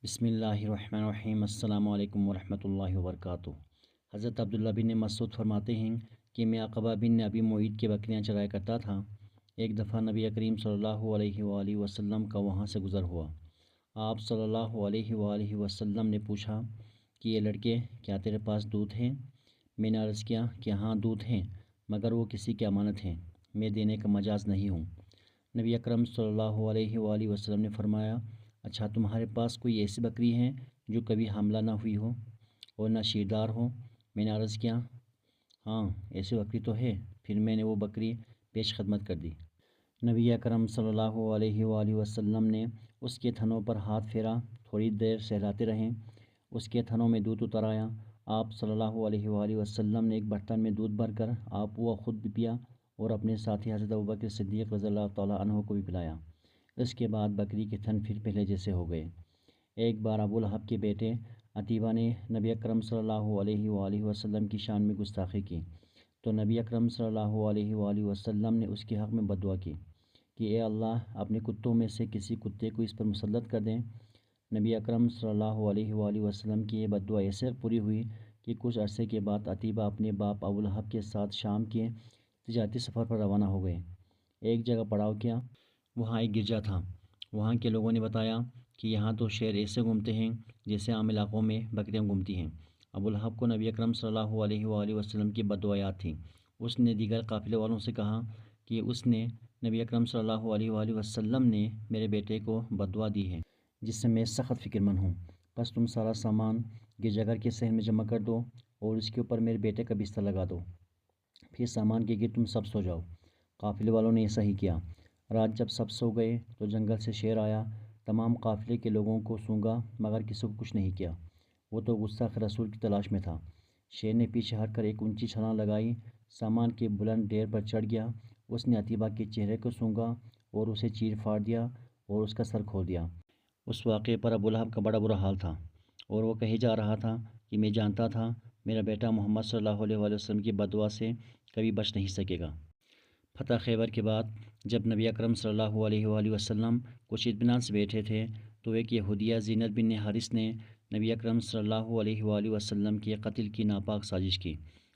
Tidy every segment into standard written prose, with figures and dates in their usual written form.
بسم اللہ الرحمن الرحیم۔ السلام علیکم ورحمۃ اللہ وبرکاتہ۔ حضرت عبداللہ بن مسعود فرماتے ہیں کہ میں عقبہ بن ابی معیط کے بکریاں چرایا کرتا تھا۔ ایک دفعہ نبی کریم صلی اللہ علیہ وآلہ وسلم کا وہاں سے گزر ہوا۔ آپ صلی اللہ علیہ وآلہ وسلم نے پوچھا کہ یہ لڑکے کیا تیرے پاس دودھ ہیں؟ میں نے عرض کیا کہ ہاں دودھ ہیں، مگر وہ کسی کی امانت ہیں، میں دینے کا مجاز نہیں ہوں۔ نبی اکرم صلی اللہ علیہ وآلہ وسلم نے فرمایا، اچھا تمہارے پاس کوئی ایسی بکری ہے جو کبھی حاملہ نہ ہوئی ہو اور نہ شیردار ہو؟ میں نے عرض کیا ہاں ایسی بکری تو ہے۔ پھر میں نے وہ بکری پیش خدمت کر دی۔ نبی اکرم صلی اللہ علیہ وآلہ وسلم نے اس کے تھنوں پر ہاتھ پھیرا، تھوڑی دیر سہلاتے رہیں، اس کے تھنوں میں دودھ اتر آیا۔ آپ صلی اللہ علیہ وآلہ وسلم نے ایک برتن میں دودھ بھر کر آپ وہ خود بھی پیا اور اپنے ساتھی حضرت ابوبکر صدیق رضی اللہ تعالیٰ عنہ کو بھی پلایا۔ اس کے بعد بکری کے تھن پھر پہلے جیسے ہو گئے۔ ایک بار ابو لہب کے بیٹے عتیبہ نے نبی اکرم صلی اللہ علیہ وآلہ وسلم کی شان میں گستاخی کی، تو نبی اکرم صلی اللہ علیہ وآلہ وسلم نے اس کے حق میں بددعا کی کہ اے اللہ اپنے کتوں میں سے کسی کتے کو اس پر مسلط کر دیں۔ نبی اکرم صلی اللہ علیہ وآلہ وسلم کی یہ بددعا ایسے پوری ہوئی کہ کچھ عرصے کے بعد عتیبہ اپنے باپ ابو لہب کے ساتھ شام کے تجارتی سفر پر روانہ ہو گئے۔ ایک جگہ پڑاؤ کیا، وہاں ایک گرجا تھا۔ وہاں کے لوگوں نے بتایا کہ یہاں تو شیر ایسے گھومتے ہیں جیسے عام علاقوں میں بکریاں گھومتی ہیں۔ ابو لہب کو نبی اکرم صلی اللہ علیہ وآلہ وسلم کی بددعا یاد تھی۔ اس نے دیگر قافلے والوں سے کہا کہ اس نے نبی اکرم صلی اللہ علیہ وآلہ وسلم نے میرے بیٹے کو بددعا دی ہے جس سے میں سخت فکر مند ہوں، بس تم سارا سامان گرجا گھر کے صحن میں جمع کر دو اور اس کے اوپر میرے بیٹے کا بستر لگا دو، پھر سامان کے گرد تم سب سو جاؤ۔ قافلے والوں نے ایسا ہی کیا۔ رات جب سب سو گئے تو جنگل سے شیر آیا، تمام قافلے کے لوگوں کو سونگا مگر کسی کو کچھ نہیں کیا۔ وہ تو گستاخ رسول کی تلاش میں تھا۔ شیر نے پیچھے ہٹ کر ایک اونچی چھلانگ لگائی، سامان کے بلند ڈھیر پر چڑھ گیا۔ اس نے عتیبہ کے چہرے کو سونگا اور اسے چیر پھاڑ دیا اور اس کا سر کھول دیا۔ اس واقعے پر ابو لہب کا بڑا برا حال تھا اور وہ کہے جا رہا تھا کہ میں جانتا تھا میرا بیٹا محمد صلی اللہ علیہ وآلہ وسلم کی بددعا سے کبھی بچ نہیں سکے گا۔ فتح خیبر کے بعد جب نبی اکرم صلی اللہ علیہ وآلہ وسلم کچھ اطمینان سے بیٹھے تھے تو ایک یہودیہ زینت بن حارث نے نبی اکرم صلی اللہ علیہ وآلہ وسلم کے قتل کی ناپاک سازش کی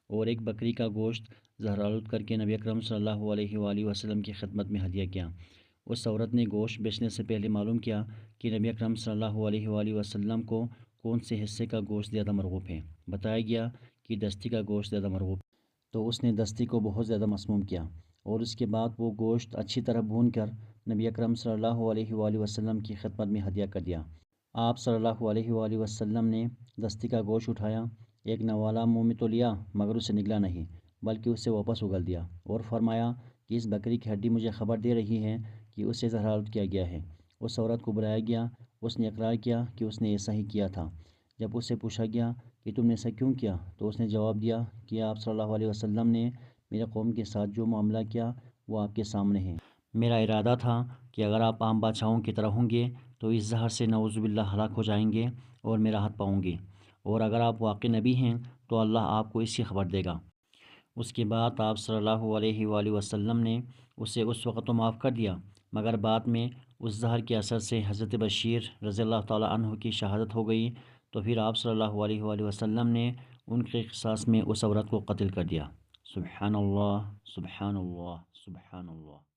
اور ایک بکری کا گوشت زہرآلود کر کے نبی اکرم صلی اللہ علیہ وآلہ وسلم کی خدمت میں ہدیہ کیا۔ اس عورت نے گوشت بیچنے سے پہلے معلوم کیا کہ نبی اکرم صلی اللہ علیہ وآلہ وسلم کو کون سے حصے کا گوشت زیادہ مرغوب ہے۔ بتایا گیا کہ دستی کا گوشت زیادہ مرغوب ہے، تو اس نے دستی کو بہت زیادہ مسموم کیا اور اس کے بعد وہ گوشت اچھی طرح بھون کر نبی اکرم صلی اللہ علیہ وآلہ وسلم کی خدمت میں ہدیہ کر دیا۔ آپ صلی اللہ علیہ وآلہ وسلم نے دستی کا گوشت اٹھایا، ایک نوالا منہ میں تو لیا مگر اسے نگلا نہیں بلکہ اسے واپس اگل دیا اور فرمایا کہ اس بکری کی ہڈی مجھے خبر دے رہی ہے کہ اسے زہرآلود کیا گیا ہے۔ اس عورت کو بلایا گیا، اس نے اقرار کیا کہ اس نے ایسا ہی کیا تھا۔ جب اس سے پوچھا گیا کہ تم نے ایسا کیوں کیا تو اس نے جواب دیا کہ آپ صلی اللہ علیہ وسلم نے میرے قوم کے ساتھ جو معاملہ کیا وہ آپ کے سامنے ہے۔ میرا ارادہ تھا کہ اگر آپ عام بادشاہوں کی طرح ہوں گے تو اس زہر سے نعوذ باللہ ہلاک ہو جائیں گے اور میں راحت پاؤں گی، اور اگر آپ واقعی نبی ہیں تو اللہ آپ کو اس کی خبر دے گا۔ اس کے بعد آپ صلی اللہ علیہ وآلہ وسلم نے اسے اس وقت تو معاف کر دیا مگر بعد میں اس زہر کے اثر سے حضرت بشیر رضی اللہ تعالیٰ عنہ کی شہادت ہو گئی، تو پھر آپ صلی اللہ علیہ وآلہ وسلم نے ان کے قصاص میں اس عورت کو قتل کر دیا۔ سبحان اللہ سبحان اللہ سبحان اللہ۔